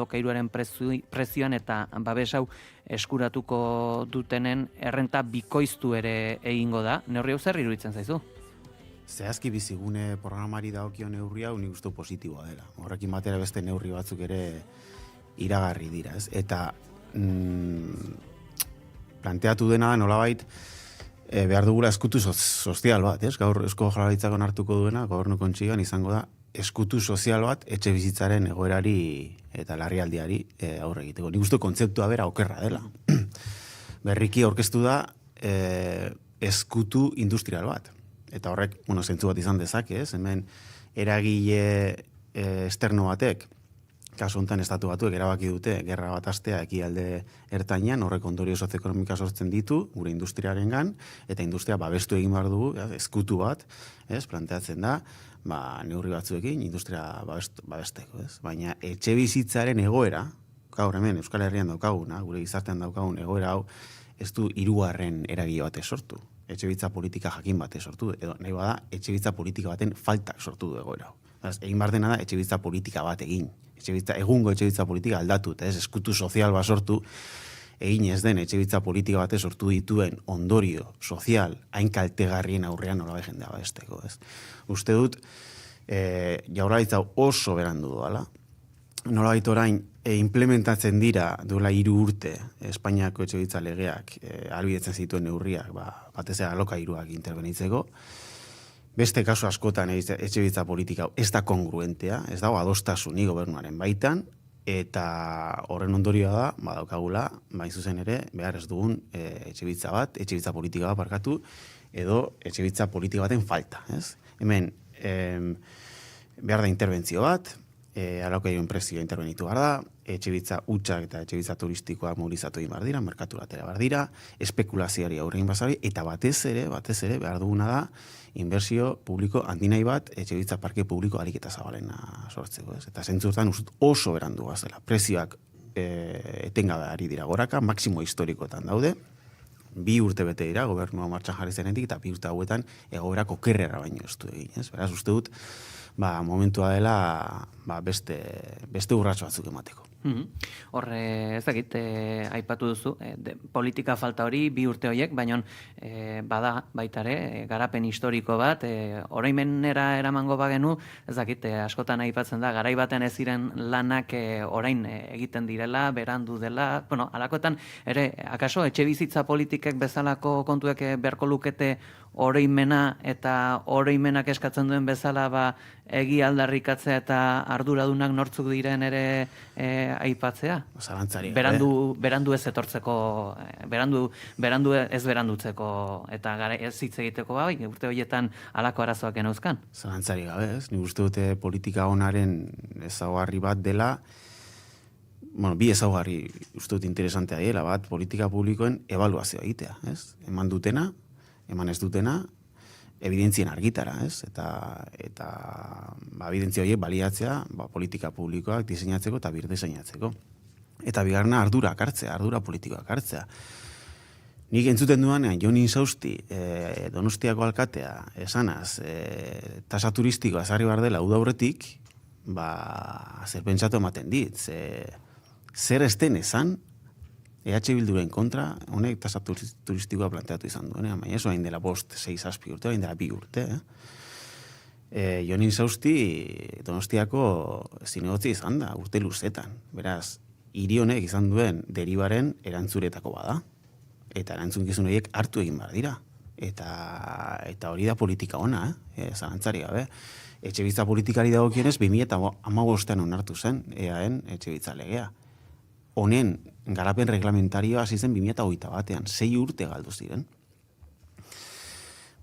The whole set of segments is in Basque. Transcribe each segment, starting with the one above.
alokairuaren prezioan eta babes hau eskuratuko dutenen errenta bikoiztu ere egingo da. Neurri hau zer iruditzen zaizu? Zehazki bizigune programari dagokion neurri hau nik uste positiboa dela. Horrekin batera beste neurri batzuk ere iragarri dira, ez? Eta planteatu dena da nolabait behar dugula eskutu sozial bat, ez? Gaur Eusko Jaurlaritzak onartuko duena, Gobernu Kontseiluan izango da eskutu sozial bat etxe bizitzaren egoerari eta larrialdiari aurre egiteko. Nik uste kontzeptua bera okerra dela. Berriki aurkeztu da eskutu industrial bat. Eta horrek, zentzu bat izan dezake, ez? Hemen eragile esterno batek, kasu honetan estatu batuek erabaki dute gerra bat hastea ekialde ertainean, horrek ondorio sozioekonomika sortzen ditu gure industriarengan, eta industria babestu egin behar dugu, eskutu bat, ez? Planteatzen da, neurri batzuekin industria babesteko, ez? Baina etxe bizitzaren egoera, gaur hemen Euskal Herrian daukaguna, gure gizartean daukagun egoera hau, ez du hirugarren eragile bate sortu. Etxebitza politika jakin bate sortu, edo nahi bada etxebitza politika baten faltak sortu du egoera hau. Egin behar dena da etxebitza politika bat egin. Egungo etxebitza politika aldatu, eta ez eskutu sozial bat sortu, egin ez den etxebitza politika bate sortu dituen ondorio sozial hain kaltegarrien aurrean nola jendea babesteko, ez? Uste dut, Jaurlaritza oso berandu doala. Nolabait orain implementatzen dira duela 3 urte Espainiako etxebitza legeak ahalbidetzen zituen neurriak, batez ere alokairuak interbenitzeko. Beste kasu askotan etxebitza politika ez da kongruentea, ez dago adostasunik gobernuaren baitan, eta horren ondorioa da, badaukagula, bain zuzen ere, behar ez dugun etxebitza politika bat parkatu, edo etxebitza politika baten falta, ez? Hemen, behar da interbentzio bat, alokairuen prezioa interbenitu behar da, etxebitza hutsak eta etxebitza turistikoak mobilizatu egin behar dira, merkatu batera behar dira, espekulazioari aurre egin bazari, eta batez ere behar duguna da, inbertsio publiko handinai bat, etxebitza parke publiko ahalik eta zabalena sortzeko, ez? Eta zentzurtan oso berandu gazela. Prezioak etengabe ari dira goraka, maksimo historikoetan daude, 2 urte bete dira, gobernua martxan jarri zenetik, eta 2 urte hauetan egoerak okerrera baino ez du egin, ez? Beraz, uste dut, momentua dela beste urratxo batzuk emateko. Horre, ez dakit, aipatu duzu, politika falta hori 2 urte horiek, baina bada baitare, garapen historiko bat, oroimenera eramango bagenu, ez dakit, askotan aipatzen da, garai baten ez ziren lanak orain egiten direla, berandu dela, halakoetan, ere, akaso, etxe bizitza politikek bezalako kontuek beharko lukete oroimena eta oroimenak eskatzen duen bezala egi aldarrikatzea eta arduradunak nortzuk diren ere aipatzea? Zalantzari. Berandu ez etortzeko, berandu ez berandutzeko eta ez hitz egiteko urte horietan halako arazoak geneuzkan. Zalantzari gabe, ez? Nik uste dute politika onaren ezaugarri bat dela, bi ezaugarri uste dut interesantea dela, bat politika publikoen ebaluazioa egitea, ez? Eman dutena, eman ez dutena, evidentzien argitara, ez? Eta evidentzia horiek baliatzea politika publikoak diseinatzeko eta birdiseinatzeko. Eta bigarrena ardura politikoak hartzea. Nik entzuten duanean, Jon Insausti, Donostiako alkatea, esanaz, tasa turistikoa ezarri behar dela uda aurretik, zer pentsatu ematen dit, zer esten esan, EH Bilduren kontra, honek tasa turistikoa planteatu izan duenean, baina ez hain dela 5-6 urte, hain dela 2 urte. Jon Insausti Donostiako zinegotzi izan da, urte luzetan. Beraz, hiri honek izan duen deribaren erantzuretako bada. Eta erantzukizun horiek hartu egin behar dira. Eta hori da politika ona, zalantzari gabe. Etxebitza politikari dagokionez 2015 onartu zen EAen etxebitza legea. Honen garapen reglamentario hasi zen 2021ean, 6 urte galdu ziren.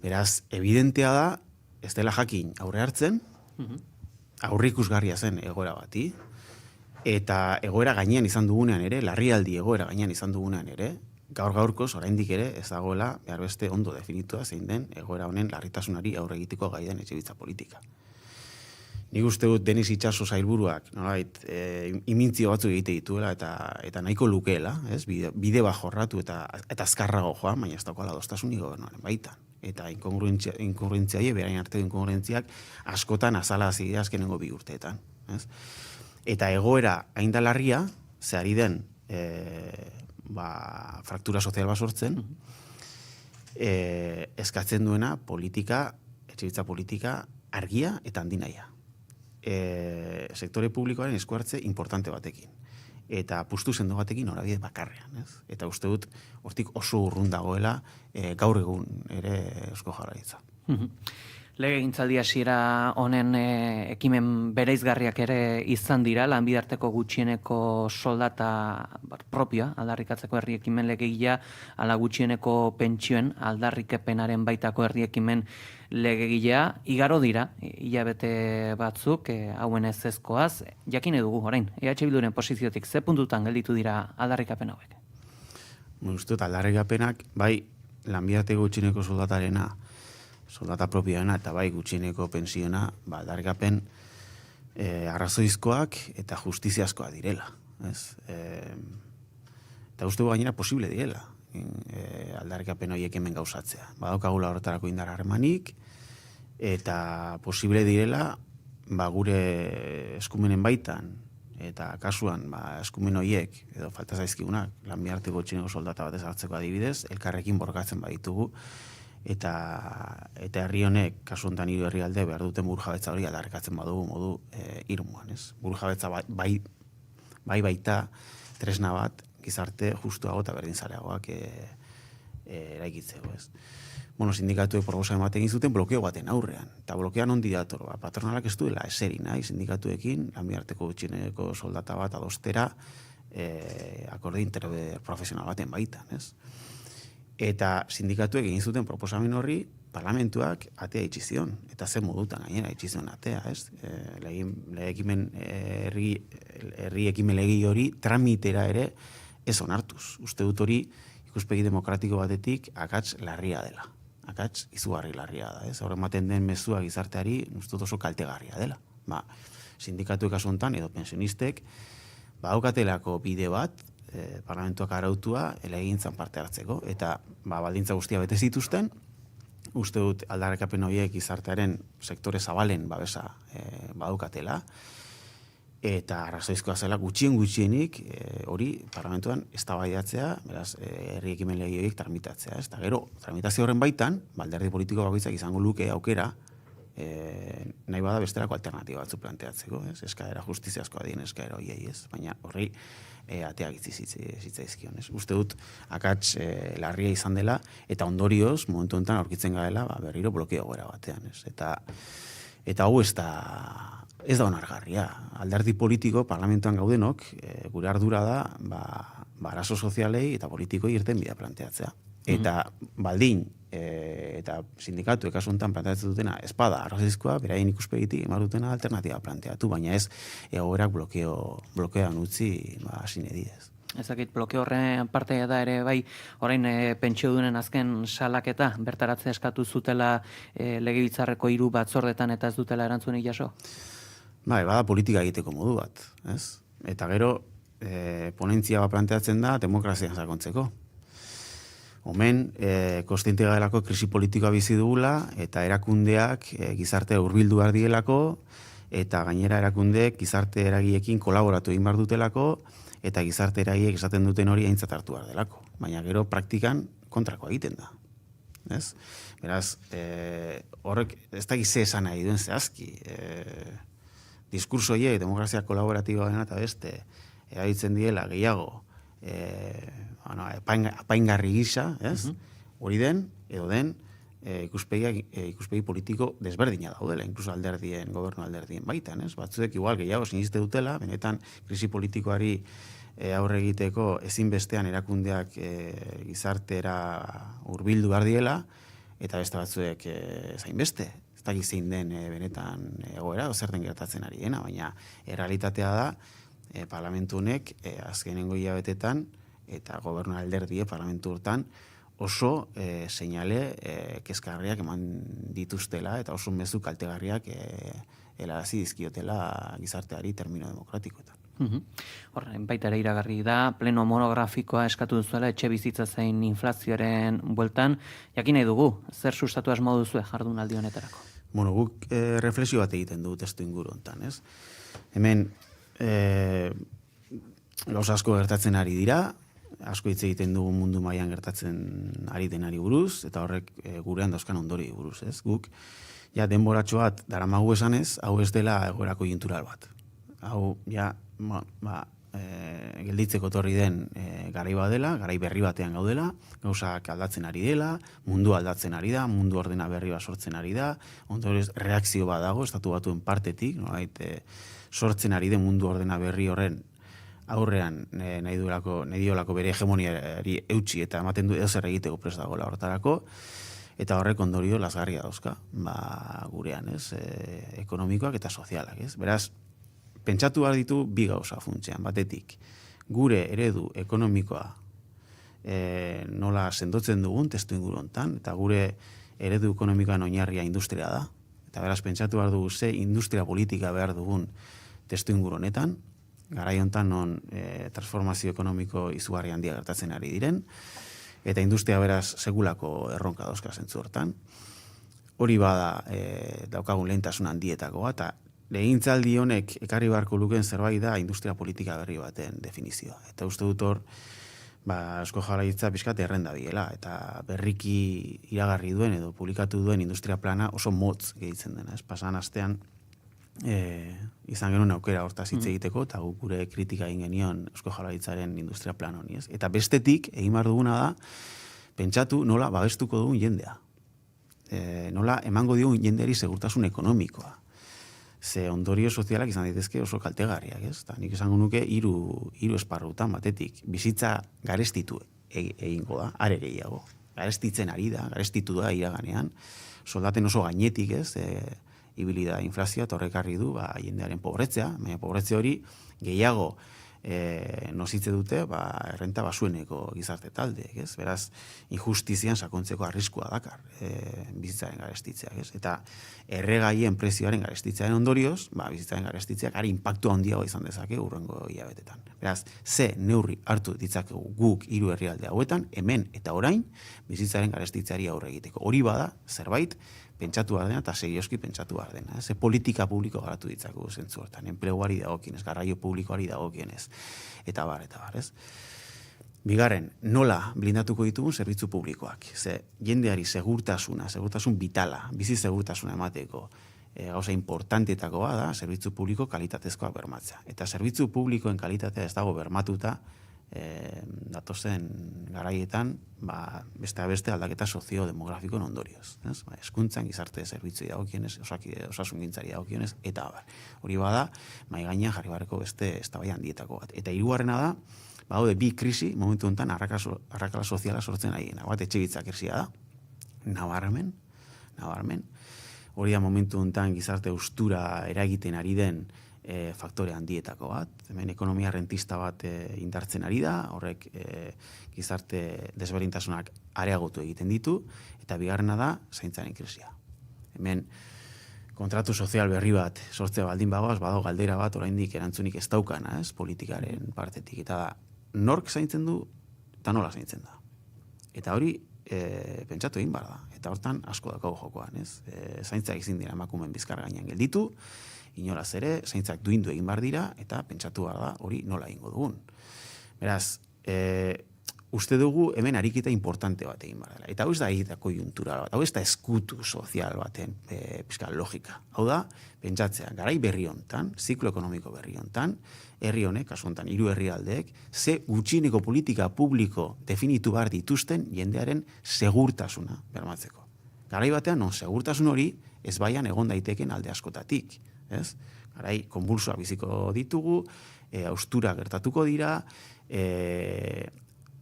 Beraz, evidentea da, ez dela jakin aurre hartzen, aurrikusgarria zen egoera bati, eta egoera gainean izan dugunean ere, larrialdi egoera gainean izan dugunean ere, gaurkoz oraindik ere ez dagoela behar beste ondo definitua zein den egoera honen larritasunari aurre egiteko gai den etxebitza politika. Nik uste dut Denis Itxaso sailburuak imintzio batzuk egite dituela eta nahiko lukeela, bide bat jorratu eta azkarrago joan, baina ez dagoela adostasunik gobernuaren baitan. Eta inkongruentziai, berain arteko inkongruentziak askotan azala azidea azkenengo 2 urteetan. Eta egoera hain da larria, ze ari den fraktura sozial bat sortzen, eskatzen duena etxebizitza politika argia eta handinaia. Sektore publikoaren esku hartze importante batekin. Eta apustu sendo batekin norabide bakarrean. Ez? Eta uste dut, hortik oso urrun dagoela gaur egun ere Eusko Jaurlaritza. Legegintzaldi hasiera honen ekimen bereizgarriak ere izan dira, lanbidarteko gutxieneko soldata propioa, aldarrikatzeko herri ekimen legegilea, ala gutxieneko pentsioen aldarrikepenaren baitako herri ekimen legegilea, igaro dira, hilabete batzuk, hauen ezezkoaz, jakine dugu, orain, EH Bilduren posiziotik, ze puntutan gelditu dira aldarrikapen hauek? Uste dut, aldarrikapenak, bai, lanbidarteko gutxieneko soldatarena, soldata propioena eta bai gutxieneko pensiona, aldarrikapen arrazoizkoak eta justiziazkoa direla. Ez? Eta uste gainera posible direla aldarrikapen horiek hemen gauzatzea. Badaukagula horretarako indar harremanik eta posible direla gure eskumenen baitan eta kasuan eskumen horiek edo falta zaizkigunak lanbidarteko gutxieneko soldata bat ezartzeko adibidez, elkarrekin borrokatzen baditugu eta herri honek, kasu honetan hiru herrialde behar duten burujabetza hori aldarrikatzen badugu modu irmoan, ez? Burujabetza bai baita tresna bat gizarte justuago eta berdinzareagoak eraikitzeko, ez? Sindikatuek proposamen bat egin zuten blokeo baten aurrean, eta blokean ondi dator, patronalak ez duela eseri nahi sindikatuekin, lanbidarteko gutxieneko soldata bat adostera akorde interprofesional baten baitan, ez? Eta sindikatuek egin zuten proposamen horri parlamentuak atea itxi zion, eta zen modutan gainera itxi zion atea, ez? Herri ekimen legi hori tramitera ere ez onartuz. Uste dut hori ikuspegi demokratiko batetik akats larria dela. Akats izugarri larria da, ez? Horren ematen den mezua gizarteari uste dut oso kaltegarria dela. Sindikatuek kasu honetan edo pensionistek badukatelako bide bat parlamentuak arautua legegintzan parte hartzeko, eta baldintza guztia bete zituzten, uste dut aldarrikapen horiek gizartearen sektore zabalen babesa badukatela, eta arrazoizkoa zela gutxienik hori parlamentuan eztabaidatzea, beraz, herri ekimen lege horiek tramitatzea, ez? Eta gero, tramitazio horren baitan, alderdi politiko bakoitzak izango luke aukera, nahi bada besterako alternatiba batzu planteatzeko, ez? Eskaera justiziazkoa dien eskaera horiei, ez? Baina horri ateak zitzaizkion, ez? Uste dut akats larria izan dela, eta ondorioz, momentu honetan aurkitzen garela, berriro blokeo gora batean, ez? Eta hau ez da onargarria. Alderdi politiko, parlamentuan gaudenok, gure ardura da, arazo sozialei eta politikoi irten bidea planteatzea. Eta baldin, eta sindikatu kasu honetan planteatzen dutena espada arrazoizkoa, beraien ikuspegitik eman dutena alternatiba planteatu, baina ez egoerak blokeoan utzi sinediez. Ezakit, blokeo horren parte da ere bai, orain pentsiodunen azken salaketa, bertaratzea eskatu zutela legebiltzarreko 3 batzordetan eta ez dutela erantzunik jaso? Bada politika egiteko modu bat, ez? Eta gero, ponentzia bat planteatzen da demokrazian sakontzeko. Omen, kontziente garelako krisi politikoa bizi dugula, eta erakundeak gizarte hurbildu behar dielako, eta gainera erakundeek gizarte eragiekin kolaboratu egin behar dutelako, eta gizarte eragiek esaten duten hori aintzat hartu behar delako. Baina gero praktikan kontrakoa egiten da. Ez? Beraz, horrek ez da gize esan nahi duen zehazki. Diskurso horiek, demokrazia kolaboratiboa dena eta beste, erabiltzen diela gehiago, apaingarri gisa, ez? Hori den, edo den, ikuspegi politiko desberdina daudela, inkluso gobernu alderdien baitan, ez? Batzuek igual gehiago siniste dutela, benetan krisi politikoari aurre egiteko ezinbestean erakundeak gizartera hurbildu behar diela, eta beste batzuek zainbeste. Ez dakit zein den benetan egoera, zerten gertatzen ari dena, baina errealitatea da, parlamentu honek azkenengo hilabetetan eta gobernu alderdie parlamentu hortan oso seinale kezkagarriak eman dituztela eta oso mezu kaltegarriak helarazi dizkiotela gizarteari termino demokratikoetan. Horren baita ere iragarri da, pleno monografikoa eskatu duzuela etxe bizitza zein inflazioaren bueltan. Jakin nahi dugu, zer sustatu asmo duzue jardunaldi honetarako? Guk reflexio bat egiten du testu inguru hontan, ez? Hemen gauza asko gertatzen ari dira, asko hitz egiten dugu mundu mailan gertatzen ari denari buruz, eta horrek gurean dauzkan ondori buruz, ez? Guk, ja, denboratxo bat daramagu esanez, hau ez dela egoera koiuntural bat. Hau, ja, gelditzeko etorri den garai bat dela, garai berri batean gaudela, gauzak aldatzen ari dela, mundu aldatzen ari da, mundu ordena berri bat sortzen ari da, ondorioz reakzio bat dago, estatu batuen partetik, sortzen ari den mundu ordena berri horren aurrean nahi diolako bere hegemoniari eutsi eta ematen du edozer egiteko prest dagoela hortarako, eta horrek ondorio lasgarria dauzka, gurean, ez, ekonomikoak eta sozialak, ez? Beraz, pentsatu behar ditu bi gauza funtzean, batetik, gure eredu ekonomikoa nola sendotzen dugun testu inguru hontan, eta gure eredu ekonomikoan oinarria industria da, eta beraz, pentsatu behar dugu ze industria politika behar dugun testu inguru honetan, garai hontan non transformazio ekonomiko izugarri handia gertatzen ari diren, eta industria beraz segulako erronka dauzka zentzu hortan. Hori bada daukagun lehentasun handietakoa, eta legintzaldi honek ekarri beharko lukeen zerbait da industria politika berri baten definizioa. Eta uste dut hor, Eusko Jaurlaritza pixkat errenda biela, eta berriki iragarri duen edo publikatu duen industria plana oso motz gehitzen dena. Pasan astean, izan genuen aukera hortaz hitz egiteko, eta gure kritika egin genion Eusko Jaurlaritzaren industria plan honi, ez? Eta bestetik, egin behar duguna da, pentsatu nola babestuko dugun jendea. Nola emango dugun jendeari segurtasun ekonomikoa. Ze ondorio sozialak izan daitezke oso kaltegarriak, ez? Ta nik esango nuke hiru esparrutan batetik. Bizitza garestitu egingo da, are gehiago. Garestitzen ari da, garestitu da iraganean. Soldaten oso gainetik, ez? Ibili da inflazioa, eta horrekarri du jendearen pobretzea, baina pobretze hori gehiago nozitze dute errenta basueneko gizarte taldeek, ez? Beraz, injustizian sakontzeko arriskua dakar bizitzaren garestitzeak, ez? Eta erregaien prezioaren garestitzearen ondorioz, bizitzaren garestitzeak ari inpaktu handiago izan dezake hurrengo hilabetetan. Beraz, ze neurri hartu ditzakegu guk hiru herrialde hauetan, hemen eta orain, bizitzaren garestitzeari aurre egiteko. Hori bada, zerbait, pentsatu behar dena eta serioski pentsatu behar dena. Ze politika publiko garatu ditzakegu zentzu hortan, enpleguari dagokienez, garraio publikoari dagokienez, eta bar, ez? Bigarren, nola blindatuko ditugun zerbitzu publikoak. Ze jendeari segurtasun vitala, bizi segurtasuna emateko, gauza importantetakoa da, zerbitzu publiko kalitatezkoak bermatzea. Eta zerbitzu publikoen kalitatea ez dago bermatuta, datozen garaietan, beste aldaketa soziodemografikoen ondorioz. Hezkuntzan, gizarte zerbitzu dagokionez, osasungintzari dagokionez, eta abar. Hori bada, mahai gainean jarri beharreko beste eztabaida handietako bat. Eta hirugarrena da, badaude bi krisi, momentu honetan arrakala soziala sortzen ari dena. Bat etxebitza krisia da, nabarmen. Hori da momentu honetan gizarte austura eragiten ari den faktore handietako bat. Hemen ekonomia rentista bat indartzen ari da, horrek gizarte desberdintasunak areagotu egiten ditu, eta bigarrena da zaintzaren krisia. Hemen kontratu sozial berri bat sortzea baldin bagoaz, badago galdera bat oraindik erantzunik ez daukana, ez, politikaren partetik. Eta da, nork zaintzen du, eta nola zaintzen da. Eta hori, pentsatu egin behar da. Eta hortan asko daukagu jokoan, ez. Zaintzak ezin dira emakumeen bizkar gainean gelditu, inolaz ere, zaintzak duindu egin behar dira, eta pentsatu behar da hori nola egingo dugun. Beraz, uste dugu hemen ariketa importante bat egin behar dela. Eta hau ez da egita koiuntural bat, hau ez da eskutu sozial baten pizkal logika. Hau da, pentsatzea, garai berri hontan, ziklo ekonomiko berri hontan, herri honek, kasu hontan, hiru herrialdeek, ze gutxieneko politika publiko definitu behar dituzten jendearen segurtasuna bermatzeko. Garai batean, non segurtasun hori ez baian egon daiteken alde askotatik. Ez? Garai, konbulsoa biziko ditugu, austura gertatuko dira,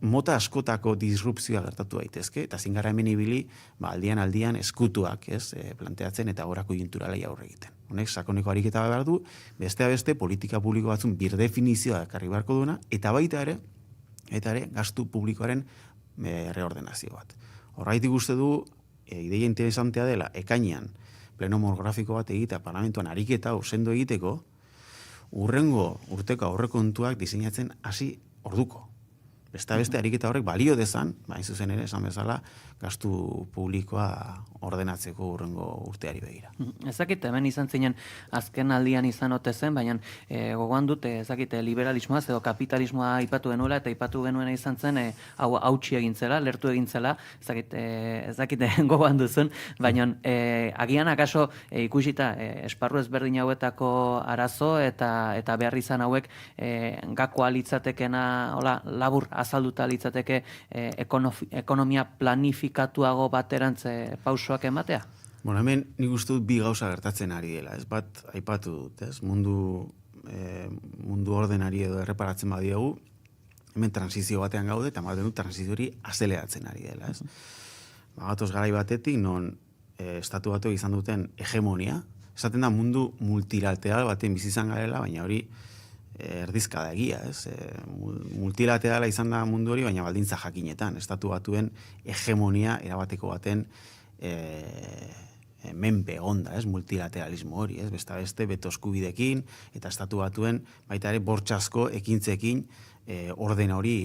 mota askotako disrupzioa gertatu daitezke, eta zingara hemen ibili, aldian eskutuak, ez, planteatzen eta gora koiunturalei aurre egiten. Honek, sakoneko ariketa behar du, beste politika publiko batzun birdefinizioa ekarri beharko duena, eta baita ere, gastu publikoaren reordenazio bat. Horraitik uste du, ideia interesantea dela, ekainean, pleno monografiko bat egita parlamentuan ariketa sendo egiteko, urrengo urteko aurrekontuak diseinatzen hasi orduko. Beste beste ariketa horrek balio dezan, hain zuzen ere, esan bezala, gastu publikoa ordenatzeko hurrengo urteari begira. Ezakite, hemen izan zinen azken aldian izan ote zen, baina gogoan dut, ezakite, liberalismoaz edo kapitalismoa aipatu genuela, eta aipatu genuena izan zen, hau hautsi egin zela, lertu egin zela, ezakite gogoan duzun, baina agian akaso ikusita esparru ezberdin hauetako arazo eta behar izan hauek gakoa litzatekena, labur azalduta litzateke ekonomia planifikatuago baterantz pausoak ematea? Bueno, hemen nik uste dut bi gauza gertatzen ari dela, ez bat aipatu dut, ez? Mundu ordenari edo erreparatzen badiegu, hemen transizio batean gaude, eta ematen dut transizio hori azeleratzen ari dela, ez? Gatoz garai batetik, non estatu batu izan duten hegemonia, esaten da mundu multilateral baten bizi izan garela, baina hori erdizka da egia, ez? Multilaterala izan da mundu hori, baina baldintza jakinetan, estatu batuen hegemonia erabateko baten menpe onda, ez? Multilateralismo hori, ez? Beste beto eskubidekin eta estatu batuen baita ere bortxasko ekintzekin orden hori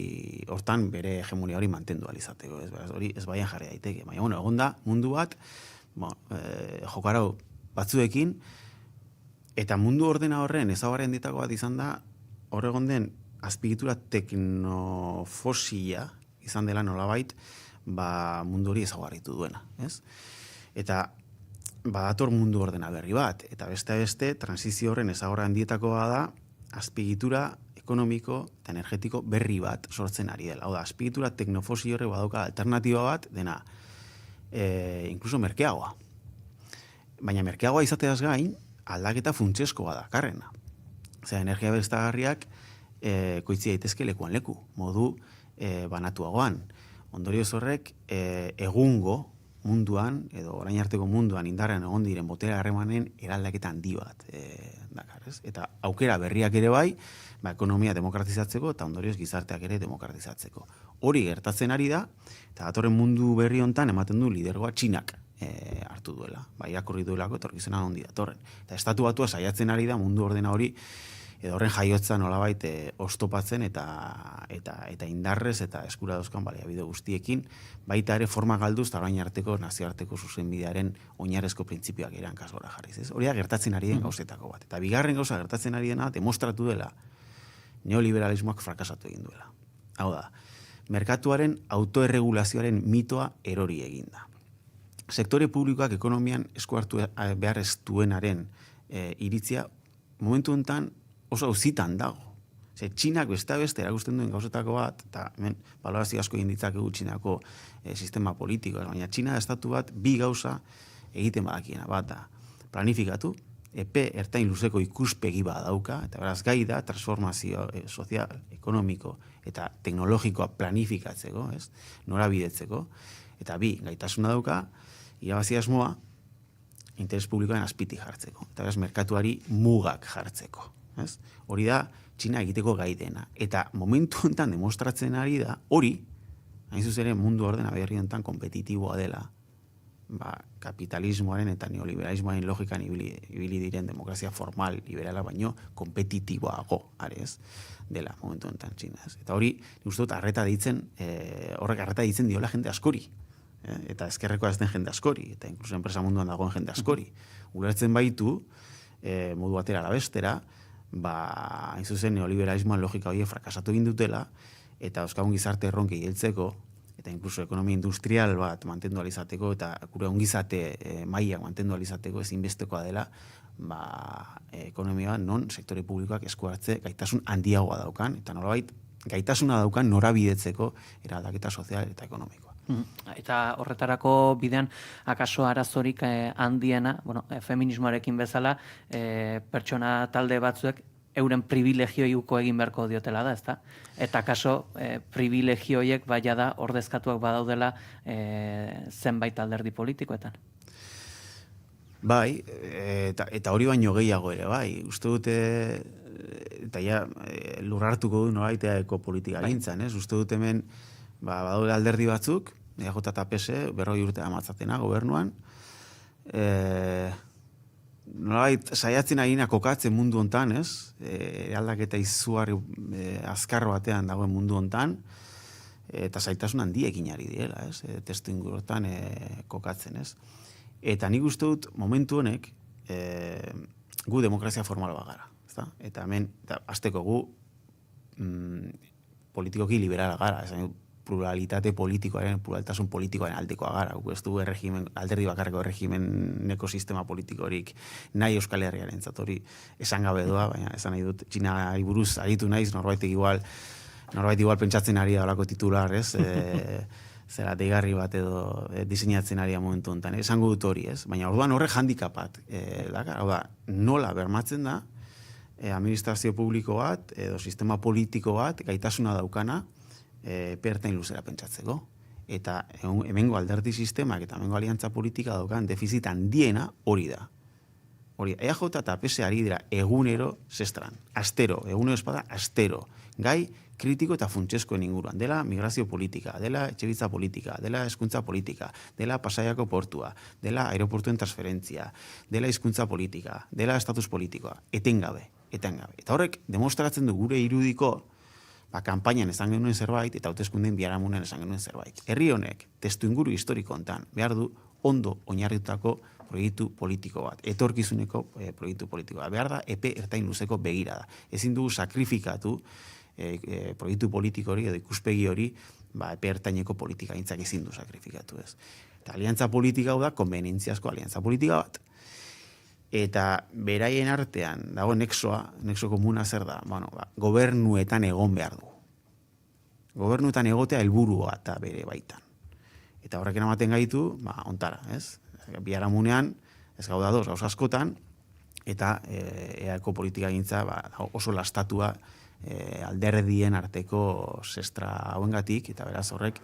hortan bere hegemonia hori mantendu alizateko, ez? Beraz, hori ez baian jarri daiteke. Baina, bueno, egon da mundu bat, jokarau batzuekin, eta mundu ordena horren ezaugarri handitako bat izan da, hor egon den azpiegitura teknofosila izan dela nolabait, mundu hori ezaugarritu duena, ez? Eta badator mundu ordena berri bat, eta beste transizio horren ezaugarri handietakoa da azpiegitura ekonomiko eta energetiko berri bat sortzen ari dela. Hau da, azpiegitura teknofosil horrek badauka alternatiba bat dena, inkluso merkeagoa. Baina merkeagoa izateaz gain, aldaketa funtseskoa da, karrena. Osea, energia berriztagarriak koitzi daitezke lekuan leku, modu banatuagoan. Ondorioz horrek, egungo munduan, edo orain arteko munduan indarrean egon diren botere harremanen eraldaketa handi bat dakar, ez? Eta aukera berriak ere bai, ekonomia demokratizatzeko eta ondorioz gizarteak ere demokratizatzeko. Hori gertatzen ari da, eta datorren mundu berri hontan ematen du lidergoa Txinak hartu duela, irakurri duelako etorkizuna ondi datorren. Eta estatu batua saiatzen ari da mundu ordena hori edo horren jaiotza nolabait oztopatzen eta indarrez eta eskura dauzkan baliabide guztiekin, baita ere forma galduz eta orain arteko nazioarteko zuzenbidearen oinarrezko printzipioak ere hankasgora jarriz. Hori da gertatzen ari den gauzetako bat. Eta bigarren gauza gertatzen ari dena demostratu dela neoliberalismoak frakasatu egin duela. Hau da, merkatuaren autoerregulazioaren mitoa erori eginda. Sektore publikoak ekonomian esku hartu behar ez duenaren iritzia momentu honetan oso auzitan dago. Txinak beste erakusten duen gauzetako bat, eta hemen balorazio asko egin ditzakegu Txinako sistema politikoa, baina Txina estatu bat bi gauza egiten badakiena bat da. Planifikatu, epe ertain luzeko ikuspegi bat dauka, eta beraz gai da transformazio sozial, ekonomiko eta teknologikoa planifikatzeko, ez? Norabidetzeko, eta bi, gaitasuna dauka, irabazi asmoa, interes publikoaren azpitik jartzeko. Eta beraz, merkatuari mugak jartzeko. Ez? Hori da, Txina egiteko gai dena. Eta momentu honetan demostratzen ari da, hori, hain zuzen ere mundu ordena berri honetan kompetitiboa dela, kapitalismoaren eta neoliberalismoaren logikan ibili diren demokrazia formal, liberala, baino kompetitiboago, arez, dela momentu honetan Txina. Eta hori, nik uste dut, horrek arreta ditzen diola jende askori. Eta ezkerrekoa ez den jende askori, eta inkluso enpresa munduan dagoen jende askori. Ulertzen baitu, modu batera ala bestera, hain zuzen neoliberalismoan logika horiek frakasatu egin dutela, eta euskagun gizarte erronkei heltzeko, eta inkluso ekonomia industrial bat mantendu alizateko, eta gure ongizate mailak mantendu alizateko ezinbestekoa dela, ekonomia non sektore publikoak esku hartze gaitasun handiagoa daukan, eta nolabait gaitasuna daukan norabidetzeko eraldaketa sozial eta ekonomikoa. Eta horretarako bidean akaso arazorik handiena, feminismoarekin bezala, pertsona talde batzuek euren privilegioiuko egin beharko diotela da, ezta? Eta akaso privilegioiek baia da ordezkatuak badaudela zenbait alderdi politikoetan. Bai, eta hori baino gehiago ere, bai. Uste dute, eta ja, lurrartuko du noraiteako politika gintzan, ez? Uste dute hemen, badaude alderdi batzuk, EJ eta PS, 40 urte amatzatena gobernuan, nolabait saiatzen agina kokatzen mundu hontan, ez? Aldaketa izugarri azkar batean dagoen mundu hontan, eta zaitasun handiekin ari direla, ez? Testu inguruetan kokatzen, ez? Eta nik uste dut momentu honek gu demokrazia formal bagara, ezta? Eta hemen, hasteko gu politikoki liberala gara, esan pluralitate politikoaren, pluraltasun politikoaren aldekoa gara. Gu ez du alderdi bakarreko erregimeneko sistema politikorik nahi Euskal Herriaren hori esan gabe doa, baina esan nahi dut Txinari buruz aritu naiz, norbait igual pentsatzen ari dalako titular, ez? Zera deigarri bat edo diseinatzen ari momentu honetan, esango dut hori, ez? Baina orduan horrek handikapat, nola bermatzen da administrazio publiko bat edo sistema politiko bat gaitasuna daukana pertain luzera pentsatzeko. Eta hemengo alderdi sistemak eta hemengo aliantza politika daukan defizit handiena hori da. EAJ eta PS ari dira egunero zestran, astero, egunero espada, astero. Gai kritiko eta funtseskoen inguruan, dela migrazio politika, dela etxebitza politika, dela hezkuntza politika, dela Pasaiako portua, dela aeroportuen transferentzia, dela hizkuntza politika, dela estatus politikoa, etengabe. Eta horrek demostratzen du gure irudiko kanpainan esan genuen zerbait eta hauteskundeen biharamunean esan genuen zerbait. Herri honek, testu inguru historiko hontan, behar du ondo oinarritutako proiektu politiko bat, etorkizuneko proiektu politiko bat. Behar da, epe ertain luzeko begirada. Ezin dugu sakrifikatu proiektu politiko hori edo ikuspegi hori epe ertaineko politika gintzak ezin du sakrifikatu, ez. Eta aliantza politika hau da, konvenientziazko aliantza politika bat. Eta beraien artean dago nexo komuna zer da, gobernuetan egon behar du. Gobernuetan egotea helburua eta bere baitan. Eta horrekin ematen gaitu, ontara, ez? Biharamunean, ez gauda doz, gauz askotan, eta eako politika gintza oso lastatua alderdien arteko zestra hauengatik, eta beraz horrek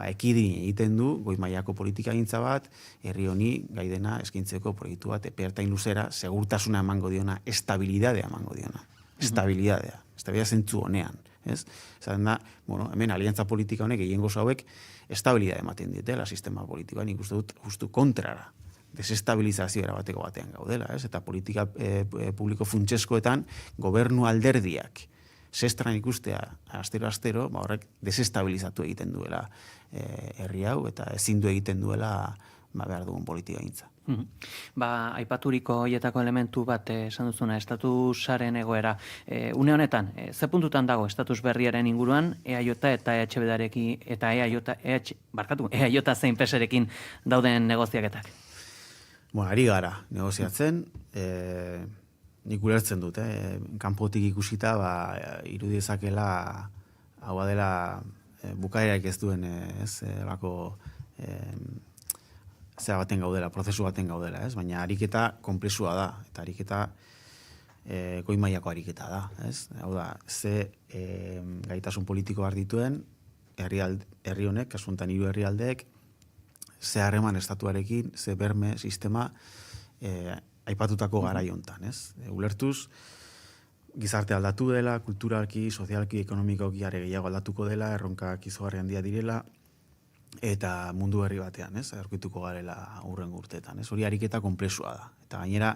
ekidin egiten du goi mailako politika gintza bat, herri honi gai dena eskintzeko proiektu bat epe ertain luzera, segurtasuna emango diona, estabilidadea emango diona. Estabilidadea zentzu honean, ez? Zaten da, hemen aliantza politika honek gehiengo hauek estabilidade ematen dietela sistema politikoa, nik uste dut justu kontrara, desestabilizazio erabateko batean gaudela, ez? Eta politika publiko funtseskoetan gobernu alderdiak zestran ikustea astero, horrek desestabilizatu egiten duela herri hau, eta ezin du egiten duela behar dugun politika gintza. Aipaturiko hoietako elementu bat esan duzuna, estatusaren egoera. Une honetan, ze puntutan dago estatus berriaren inguruan, EAJ eta EHB-darekin, eta EAJ zein PSrekin dauden negoziaketak? Ari gara negoziatzen, nik ulertzen dut, kanpotik ikusita, irudizakela hau dela bukaerak ez duen, lako zera baten gaudela, prozesu baten gaudela, baina ariketa konplexua da, eta ariketa goi mailako ariketa da, hau da, ze gaitasun politiko behar dituen, herri honek, kasuntan hiru herrialdeek, ze harreman estatuarekin, ze berme sistema aipatutako garai hontan, ulertuz, gizarte aldatu dela, kulturalki, sozialki, ekonomikoki are gehiago aldatuko dela, erronkak izugarri handia direla, eta mundu berri batean, aurkituko garela hurrengo urteetan, hori ariketa konplexua da. Eta gainera,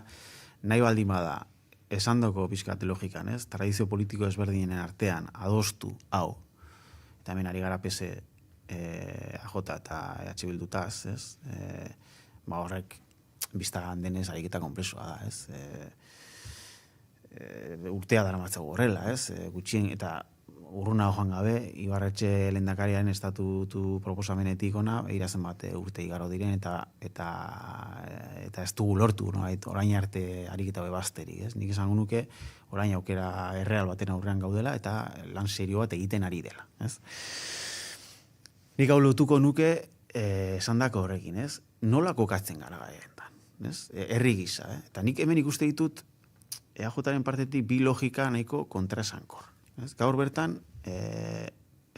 nahi baldin bada, esandoko pixkat logikan, tradizio politiko ezberdinen artean, adostu, hau, eta hemen ari gara PS, AJ eta EH Bildutaz, horrek biztagan denez ariketa konplexua da, urtea daramatzago horrela, gutxien, eta urruna joan gabe, Ibarretxe lehendakariaren estatutu proposamenetik ona, irazen bat urte igaro diren, eta ez dugu lortu, orain arte ariketa bebasterik, nik esango nuke, orain aukera erreal baten aurrean gaudela, eta lan serio bat egiten ari dela, Nik hau lotuko nuke esandako horrekin, nola kokatzen gara gaietan, herri gisa, eta nik hemen ikuste ditut EAJaren partetik bi logika nahiko kontraesankor. Gaur bertan,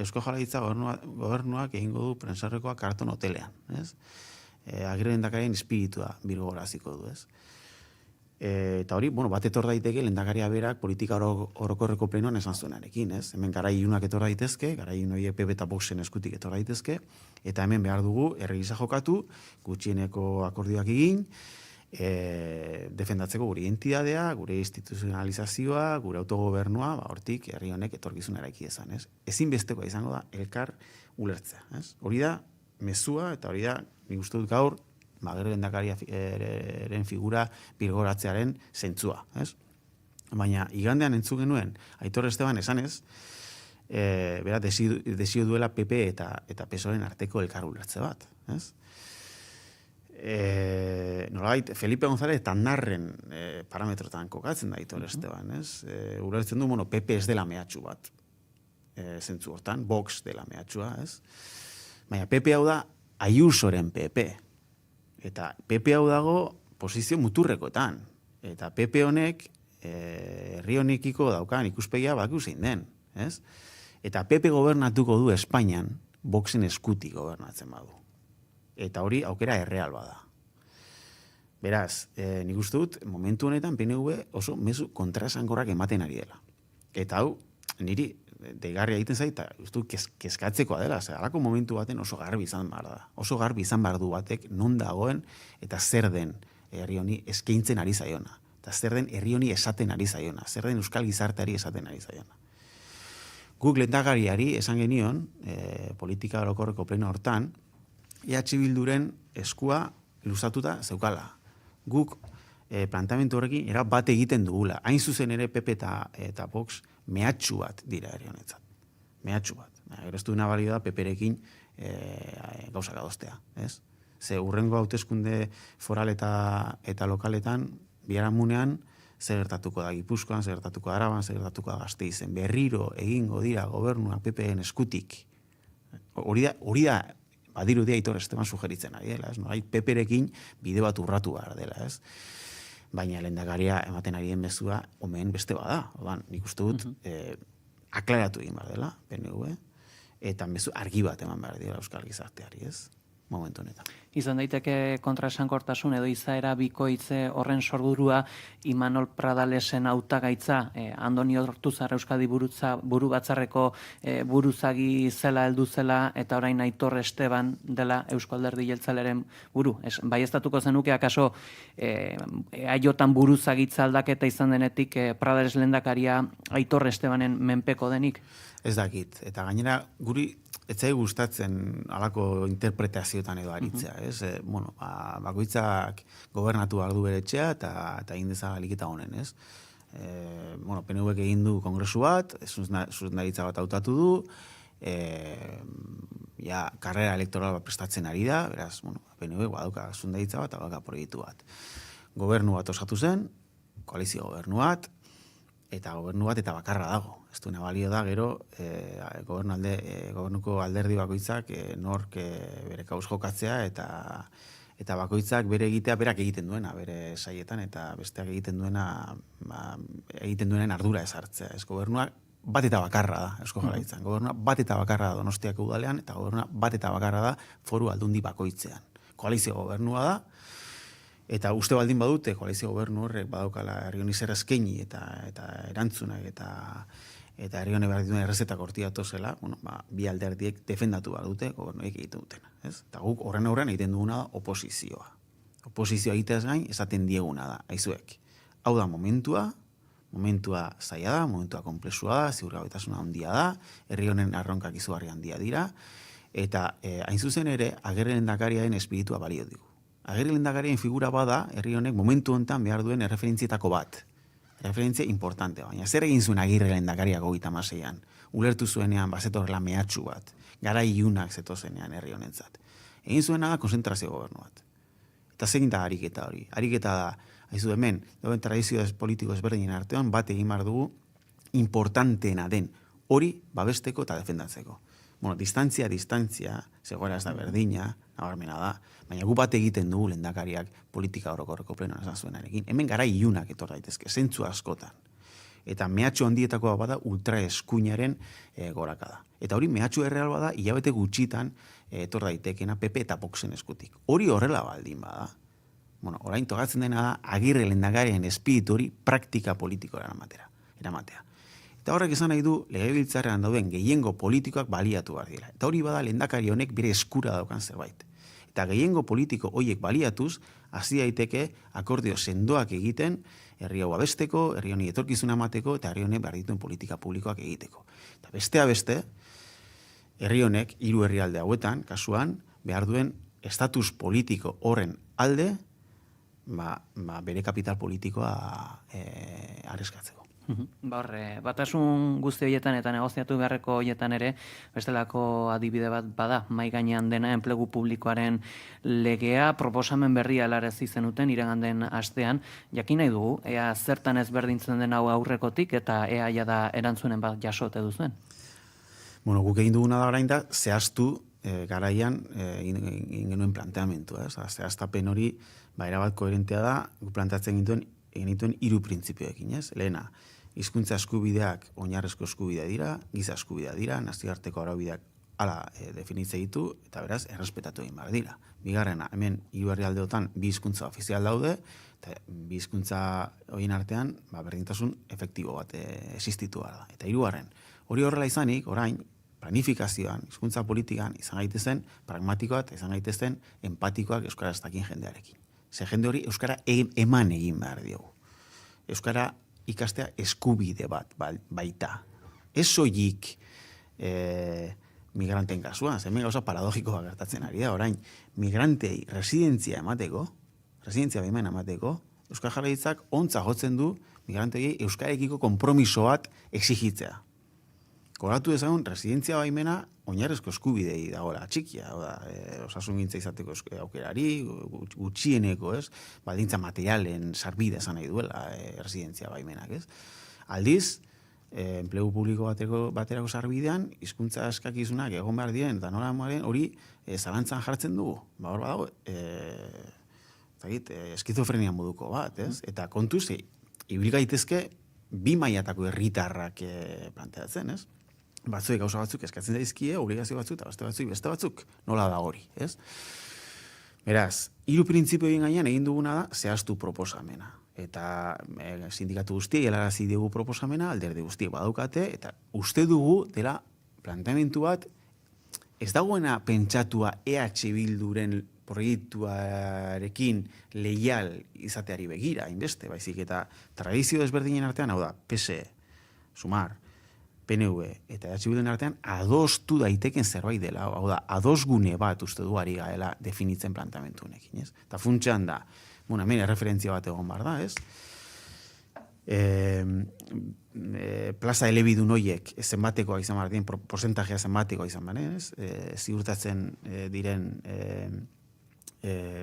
Eusko Jaurlaritza gobernuak egingo du prensarrekoa karton hotelean. Agirre lehendakariaren espiritua birgoraziko du. Eta hori, bat etor daiteke lehendakaria berak politika orokorreko plenoan esan zuenarekin. Hemen garai ilunak etor daitezke, garai ilunoi PP eta Voxen eskutik etor daitezke, eta hemen behar dugu herri gisa jokatu, gutxieneko akordioak egin, defendatzeko gure identidadea, gure instituzionalizazioa, gure autogobernua, hortik herri honek etorkizuna eraiki dezan, ez? Ezinbestekoa izango da elkar ulertzea, ez? Hori da mezua eta hori da nik uste dut gaur Agirre lehendakariaren figura birgoratzearen zentzua, ez? Baina igandean entzun genuen Aitor Esteban esanez, bera desio duela PP eta PSOEren arteko elkar ulertze bat, ez? Nolabait, Felipe González tandarren parametrotan kokatzen da Aitor Esteban, ez? Ulertzen du, PP ez dela mehatxu bat, zentzu hortan, Vox dela mehatxua, ez? Baina PP hau da Ayusoren PP, eta PP hau dago posizio muturrekoetan, eta PP honek herri honekiko daukan ikuspegia bakiu zein den, ez? Eta PP gobernatuko du Espainian, Voxen eskutik gobernatzen badu. Eta hori aukera erreal bada. Beraz, nik uste dut, momentu honetan PNV oso mezu kontraesankorrak ematen ari dela. Eta hau, niri deigarria egiten zait, uste dut kezkatzekoa dela, halako momentu baten oso garbi izan behar da. Oso garbi izan behar du batek non dagoen eta zer den herri honi eskaintzen ari zaiona. Eta zer den herri honi esaten ari zaiona. Zer den euskal gizarteari esaten ari zaiona. Guk lehendakariari esan genion, politika orokorreko pleno hortan, EH Bilduren eskua luzatuta zeukala. Guk planteamendu horrekin era bat egiten dugula. Hain zuzen ere PP eta Vox mehatxu bat dira herri honetzat. Mehatxu bat. Geroztu duna balio da PPrekin gauzak adostea. Ez? Ze hurrengo hauteskunde foral eta lokaletan biharamunean zer gertatuko da Gipuzkoan, zer gertatuko da Araban, zer gertatuko da Gasteizen. Berriro egingo dira gobernua PPen eskutik. Hori da badirudia Aitor Esteban sugeritzen ari dela, ez? PPrekin bide bat urratu behar dela, ez? Baina lehendakaria ematen ari den mezua omen beste bada. Odan, nik uste dut aklaratu egin behar dela, PNV, eta mezu argi bat eman behar dela euskal gizarteari, ez? Momentu honetan. Izan daiteke kontraesankortasun edo izaera bikoitze horren sorburua Imanol Pradalesen hautagaitza, Andoni Ortuzar Euskadi buru batzarreko buruzagi zela heldu zela eta orain Aitor Esteban dela Eusko Alderdi Jeltzalearen buru. Baieztatuko zenuke akaso aiotan buruzagitza aldaketa izan denetik Pradales lehendakaria Aitor Estebanen menpeko denik? Ez dakit. Eta gainera guri etzai gustatzen halako interpretazioetan edo aritzea, ez? Bakoitzak gobernatu behar du bere etxea eta egin dezala aliketa honen, ez? PNVek egin du kongresu bat, zuzendaritza bat hautatu du, karrera elektoral bat prestatzen ari da, beraz, PNV badauka zuzendaritza bat, badauka proiektu bat. Gobernu bat osatu zen, koalizio gobernu bat, eta bakarra dago. Ez duena balio da, gero, gobernuko alderdi bakoitzak nork bere kauz jokatzea eta bakoitzak bere egitea berak egiten duena, bere saietan, eta besteak egiten duenen ardura ezartzea. Ez gobernua bat eta bakarra da, Eusko Jaurlaritzan. Gobernua bat eta bakarra da Donostiako udalean, eta gobernua bat eta bakarra da foru aldundi bakoitzean. Koalizio gobernua da, eta uste baldin badute, koalizio gobernu horrek badaukala herri honi zer eskaini eta erantzunak eta herri honi behar dituen errezetak horti datozela, bi alderdiek defendatu behar dute gobernuek egiten dutena. Eta guk horren aurrean egiten duguna da oposizioa. Oposizioa egiteaz gain esaten dieguna da, aizuek. Hau da momentua zaila da, momentua konplexua da, ziurgabetasuna handia da, herri honen arronkak izugarri handia dira, eta hain zuzen ere, Agirre lehendakariaren espiritua balio digu. Agirre lehendakariaren figura bada, herri honek momentu honetan behar duen erreferentzietako bat. Referentzia importante, baina zer egin zuen Agirre lehendakariak 36an? Ulertu zuenean bazetorrela mehatxu bat, gara ilunak zetozenean herri honentzat. Egin zuena da konzentrazio gobernu bat. Eta zein da ariketa hori? Ariketa da, haizu hemen, dauen tradizio politiko ezberdinen artean, bat egin behar dugu importanteena den hori babesteko eta defendatzeko. Distantzia, zegoera ez da berdina, nabarmena da, baina gu bat egiten dugu lehendakariak politika orokorreko plenoan esan zuenarekin. Hemen gara ilunak etor daitezke, zentzu askotan. Eta mehatxu handietakoa bada ultraeskuinaren gorakada. Eta hori mehatxu erreal bada, hilabete gutxitan etor daitekena PP eta Voxen eskutik. Hori horrela baldin bada. Orain togatzen dena da, Agirre lehendakariaren espiritu hori praktika politikoa eramatea. Eta horrek esan nahi du, legebiltzarrean dauden gehiengo politikoak baliatu behar dira. Eta hori bada lehendakari honek bere eskura daukan zerbait. Eta gehiengo politiko hoiek baliatuz, hasi daiteke akordio sendoak egiten, herri hau abesteko, herri honi etorkizuna emateko, eta herri honek behar dituen politika publikoak egiteko. Eta besteak beste, herri honek, 3 herrialde hauetan, kasuan, behar duen estatus politiko horren alde, bere kapital politikoa areskatzeko. Batasun guzti horietan eta negoziatu beharreko horietan ere, bestelako adibide bat bada, mai gainean dena enplegu publikoaren legea, proposamen berria helarazi zenuten iraganden astean, jakin nahi dugu, ea zertan ezberdintzen den hau aurrekotik eta ea jada erantzunen bat jasote duzuen. Bueno, guk egin duguna da orain da, zehaztu garaian egin genuen planteamentua. Zehaztapen hori, erabat koherentea da, guk planteatzen genituen 3 printzipioekin, ez? Lehena, hizkuntza eskubideak oinarrezko eskubidea dira, giza eskubidea dira, nazioarteko araubideak hala definitze ditu, eta beraz, errespetatu egin behar dira. Bigarrena, hemen 3 herrialdeotan 2 hizkuntza ofizial daude, eta 2 hizkuntza horien artean, berdintasun efektibo bat existitu da. Eta 3. Hori horrela izanik, orain, planifikazioan, hizkuntza politikan, izan gaitezen pragmatikoak, izan gaitezen empatikoak euskara ez dakin jendearekin. Ze jende hori euskara eman egin behar diogu. Euskara ikastea eskubide bat baita. Ez soilik migranten kasuan, hemen gauza paradogikoa gertatzen ari da, orain, migrantei residentzia baimena emateko, Euskal Jaurlaritzak ontza jotzen du migrantei euskarekiko konpromiso bat exigitzea. Koratu dezagun, residentzia baimena oinarrezko eskubidei dagoela txikia, osasungintza izateko aukerari, gutxieneko, ez? Baldintza materialen sarbide esan nahi duela residentzia baimenak, ez? Aldiz, enplegu publiko baterako sarbidean, hizkuntza eskakizunak egon behar diren, eta nola moaren hori zalantzan jartzen dugu. Hor badago, eskizofrenia moduko bat, ez? Eta kontuz, ibil gaitezke, 2 mailatako herritarrak planteatzen, ez? Batzuek gauza batzuk eskatzen daizkie, obligazio batzuk, eta beste batzuk, nola da hori, ez? Beraz, 3 printzipio egin gainean egin duguna da, zehaztu proposamena. Eta sindikatu guztiek helarazi dugu proposamena, alderdi guztiek badaukate, eta uste dugu dela planteamendu bat, ez dagoena pentsatua EH Bilduren proiektuarekin leial izateari begira, inbeste, baizik, eta tradizio desberdinen artean, hau da, PSE, Sumar, PNV eta EH Bilduren artean adostu daiteken zerbait dela, hau da, adosgune bat uste du ari gaela definitzen planteamendu honekin, ez? Eta funtsean da, hemen erreferentzia bat egon bar da, ez? Plaza elebidun horiek zenbatekoa izan behar diren, porzentajea zenbatekoa izan behar, ez? Ziurtatzen diren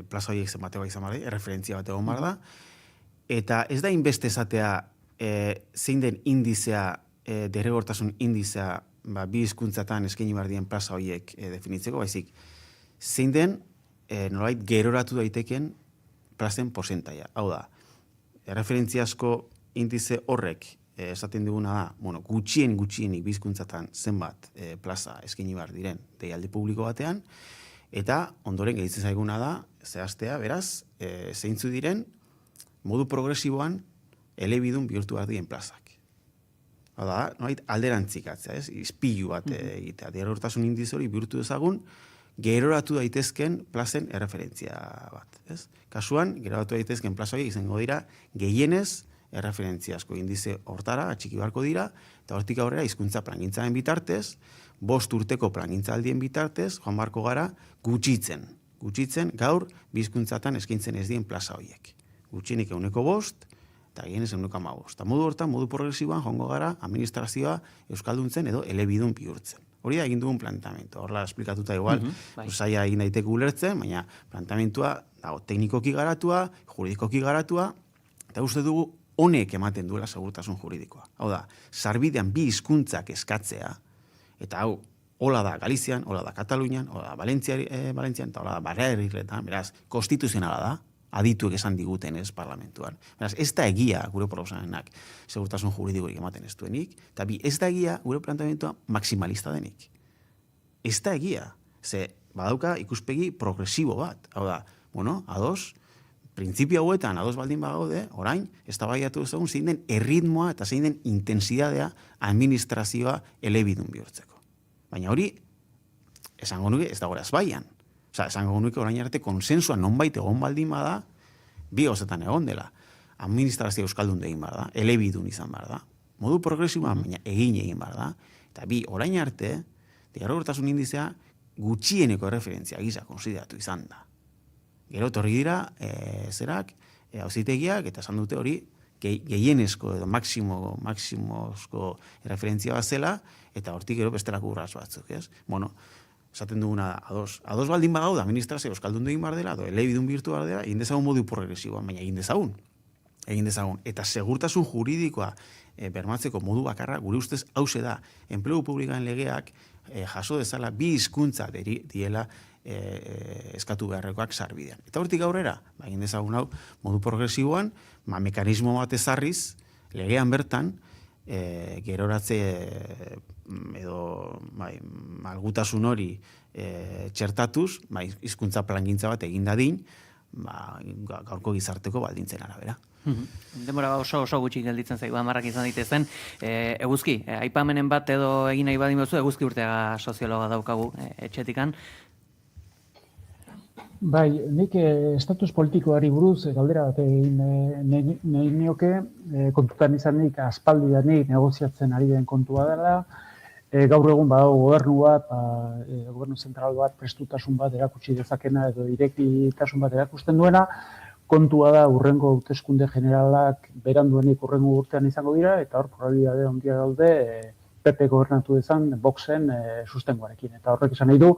plaza horiek zenbatekoa izan behar, erreferentzia bat egon behar da, eta ez da inbeste esatea zein den indizea, derrigortasun indizea 2 hizkuntzatan eskaini behar dien plaza horiek definitzeko, baizik, zein den nolait geroratu daiteken plazen porcentaia. Hau da, erreferentziazko indize horrek esaten diguna da, gutxienik 2 hizkuntzatan zenbat plaza eskaini behar diren deialdi publiko batean, eta ondoren gehitzen zaiguna da, zehaztea, beraz, zeintzu diren modu progresiboan elebidun bihurtu behar dien plazak. Hau da, alderantzikatzea, ez? Izpilu bat egitea. Derrigortasun indize hori bihurtu dezagun, geroratu daitezken plazen erreferentzia bat, ez? Kasuan, geroratu daitezken plaza hori izango dira, gehienez erreferentziazko indize hortara, atxiki beharko dira, eta hortik aurrera hizkuntza plangintzaren bitartez, 5 urteko plangintzaldien bitartez, joan beharko gara gutxitzen gaur 2 hizkuntzatan eskaintzen ez dien plaza horiek. Gutxienik 5%, eta gehienez 15%. Eta modu hortan, modu progresiboan, joango gara, administrazioa euskalduntzen edo elebidun bihurtzen. Hori da egin dugun planteamendu. Horrela esplikatuta igual, zaila egin daiteke ulertzen, baina planteamentua dago teknikoki garatua, juridikoki garatua, eta uste dugu honek ematen duela segurtasun juridikoa. Hau da, sarbidean 2 hizkuntzak eskatzea, eta hau, hola da Galizian, hola da Katalunian, hola da Valentzian, eta hola da Balearirretan, beraz, konstituzionala da, adituek esan diguten ez parlamentuan. Beraz, ez da egia gure proposamenak segurtasun juridikorik ematen ez duenik, eta ez da egia gure planteamentua maximalista denik. Ez da egia. Ze badauka ikuspegi progresibo bat. Hau da, ados, printzipio hauetan ados baldin bagaude, orain, eztabaidatu ezagun zein den erritmoa eta zein den intensidadea administrazioa elebidun bihurtzeko. Baina hori, esango nuke, ez dagoela ezbaian. Esango nuke orain arte konsensua nonbait egon baldin bada, bi gauzetan egon dela. Administrazio euskaldun egin behar da, elebidun izan behar da. Modu progresiboa, baina egin behar da. Eta bi, orain arte, derrigortasun indizea gutxieneko referentzia gisa konsideratu izan da. Gero torri dira, auzitegiak, eta esan dute hori, gehienezko edo maksimozko referentzia bat zela, eta hortik gero bestelako urratz batzuk, ez? Bueno, esaten duguna da, ados baldin bagau da, administrazio euskaldun egin behar dela, edo elebidun birtu behar dela, egin dezagun modu progresiboa, baina egin dezagun. Eta segurtasun juridikoa bermatzeko modu bakarra, gure ustez hause da, enplegu publikoen legeak jaso dezala bi hizkuntza diela eskatu beharrekoak sarbidean. Eta hortik aurrera, egin dezagun hau, modu progresiboan, mekanismo bat ezarriz, legean bertan, geroratze edo malgutasun hori txertatuz, hizkuntza plangintza bat egin dadin, gaurko gizarteko baldintzen arabera. Denbora oso gutxi gelditzen zaigu, hamarrak izan daitezen. Eguzki, aipamenen bat edo egin nahi badin bezu, Eguzki Urteaga soziologa daukagu etxetikan. Bai, nik estatus politikoari buruz galdera bat egin nahi nioke, kontutan izanik aspaldidanik negoziatzen ari den kontua dela, gaur egun badago gobernu bat, gobernu zentral bat, prestutasun bat erakutsi dezakena edo irekitasun bat erakusten duena, kontua da urrengo hauteskunde generalak beranduenik urrengo urtean izango dira, eta hor probabilitate handia daude PP gobernatu dezan Voxen sustengoarekin. Eta horrek esan nahi du,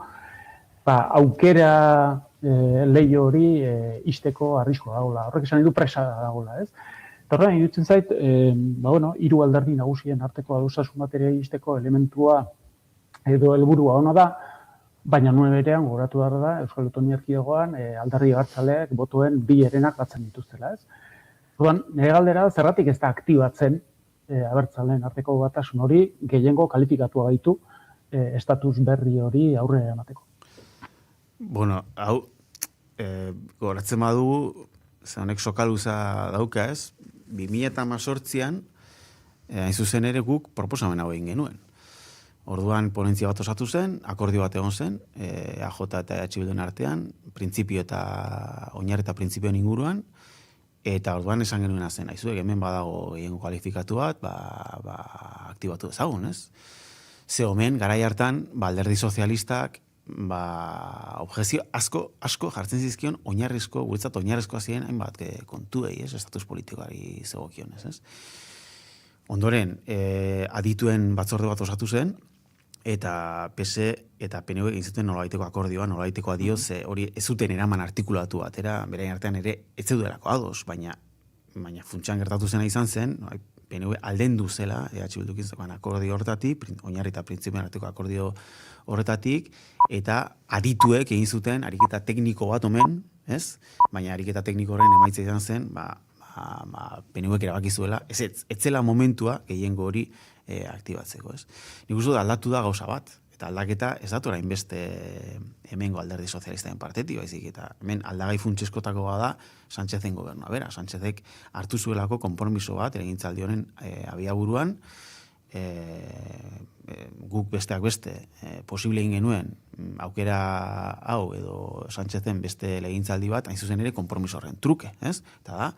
aukera leio hori isteko arriskoa dagoela. Horrek esan nahi du presa dagoela, ez? Eta horrean, iruditzen zait, hiru alderdi nagusien arteko adostasun batera isteko elementua edo helburua ona da, baina nuen berean gogoratu behar da, Euskal Autonomia Erkidegoan alderdi abertzaleak botoen bi herenak batzen dituztela, ez? Orduan, nire galdera zergatik ez da aktibatzen abertzaleen arteko batasun hori gehiengo kalifikatua gaitu estatus berri hori aurrera emateko. Bueno, hau, gogoratzen badugu, honek sokaluza dauka ez, 2018an, hain zuzen ere guk proposamen hau egin genuen. Orduan ponentzia bat osatu zen, akordio bat egon zen, AJ eta EH Bilduen artean, printzipio eta oinarri eta printzipioen inguruan, eta orduan esan genuena zen, aizuek hemen badago gehiengo kualifikatu bat, aktibatu dezagun, ez? Ze omen, garai hartan, alderdi sozialistak, objezio asko jartzen zizkion oinarrizko, guretzat oinarrizkoa ziren hainbat kontuei, ez? Estatus politikoari zegokionez, ez? Ondoren, adituen batzorde bat osatu zen, eta PS eta PNV egin zuten nolabaiteko akordioa, nolabaiteko adio, ze hori ez zuten eraman artikulatu batera, berain artean ere ez zeudelako ados, baina funtsan gertatu zena izan zen, PNV aldendu zela, EH Bildukin zegoen akordio horretatik, oinarri eta printzipioen arteko akordio horretatik, eta adituek egin zuten ariketa tekniko bat omen, ez? Baina ariketa tekniko horren emaitza izan zen, PNVek erabaki zuela, ez zela momentua gehiengo hori aktibatzeko, ez? Nik uste aldatu da gauza bat, eta aldaketa ez datu orain beste hemengo alderdi sozialistaren partetik, baizik, eta hemen aldagai funtsezkotakoa da Sánchezen gobernua. Bera, Sánchezek hartu zuelako konpromiso bat, eragintzaldi honen abiaburuan, guk besteak beste posible egin genuen aukera hau edo Sánchezen beste legintzaldi bat, hain zuzen ere konpromiso horren truke, ez? Eta da,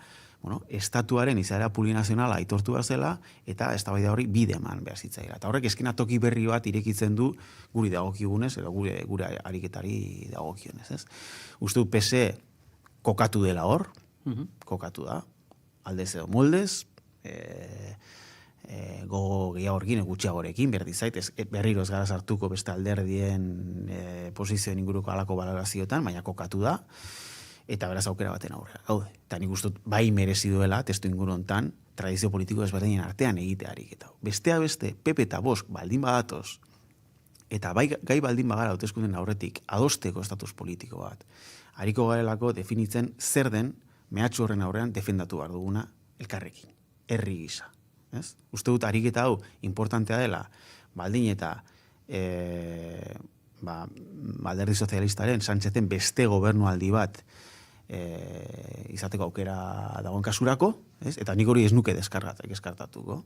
estatuaren izaera plurinazionala aitortu behar zela, eta eztabaida hori bide eman behar zitzaila. Eta horrek eskenatoki berri bat irekitzen du guri dagokigunez, edo gure ariketari dagokionez, ez? Uste du PSE kokatu dela hor, kokatu da, aldez edo moldez, gogo gehiagorkin, gutxiagorekin, berdi zait, berriro ez gara sartuko beste alderdien posizioen inguruko alako balorazioetan, baina kokatu da, eta beraz aukera baten aurrera gaude. Eta nik uste bai merezi duela testu inguru hontan tradizio politiko ezberdinen artean egitearik eta besteak beste PP eta Vox baldin badatoz eta bai gai baldin bagara hauteskunden aurretik adosteko estatus politiko bat. Hariko garelako definitzen zer den mehatxu horren aurrean defendatu behar duguna elkarrekin, herri gisa, ez? Uste dut ariketa hau importantea dela baldin eta alderdi sozialistaren Sánchezen beste gobernualdi bat izateko aukera dagoen kasurako, ez? Eta nik hori ez nuke deskartatuko.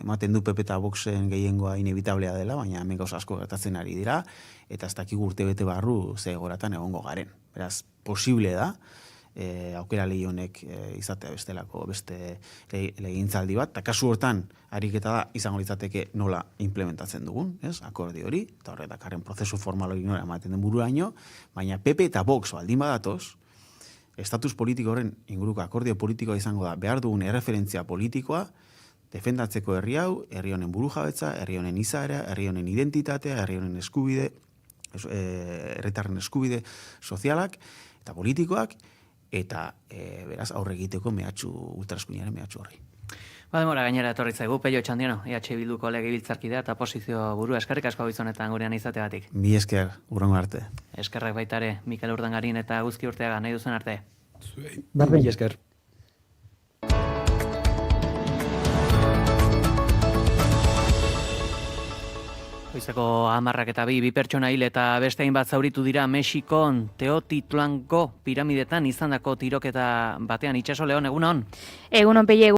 Ematen du PP eta Voxen gehiengoa inevitablea dela, baina hemen gauza asko gertatzen ari dira, eta ez dakigu urtebete barru ze egoratan egongo garen. Beraz, posible da, aukera lehionek izatea beste legintzaldi bat, eta kasu hortan ariketa da izango litzateke nola implementatzen dugun, ez? Akordio hori, eta horre dakarren prozesu formal hori nora ematen den bururaino, baina PP eta Vox baldin badatoz, estatus politiko horren inguruko akordio politikoa izango da, behar dugun erreferentzia politikoa, defendatzeko herri hau, herri honen burujabetza, herri honen izaera, herri honen identitatea, herri honen eskubide, herritarren eskubide sozialak eta politikoak, eta beraz aurre egiteko ultraeskuinaren mehatxu horri. Demora gainera etorri zaigu, Pello Txandiano, EH Bilduko legebiltzarkidea eta posizio burua, eskerrik asko gizonetan gurean izateagatik. Mi esker, hurrengo arte. Eskerrak baitare, Mikel Urdangarin eta Guzki Urteaga, nahi duzen arte. Berdin. Esker. Goizeko 10:02 bi pertsona hil eta beste hainbat zauritu dira Mexikon Teotitlango piramidetan izandako tiroketa batean. Itxaso Leon, egunon? Egunon, Pelle.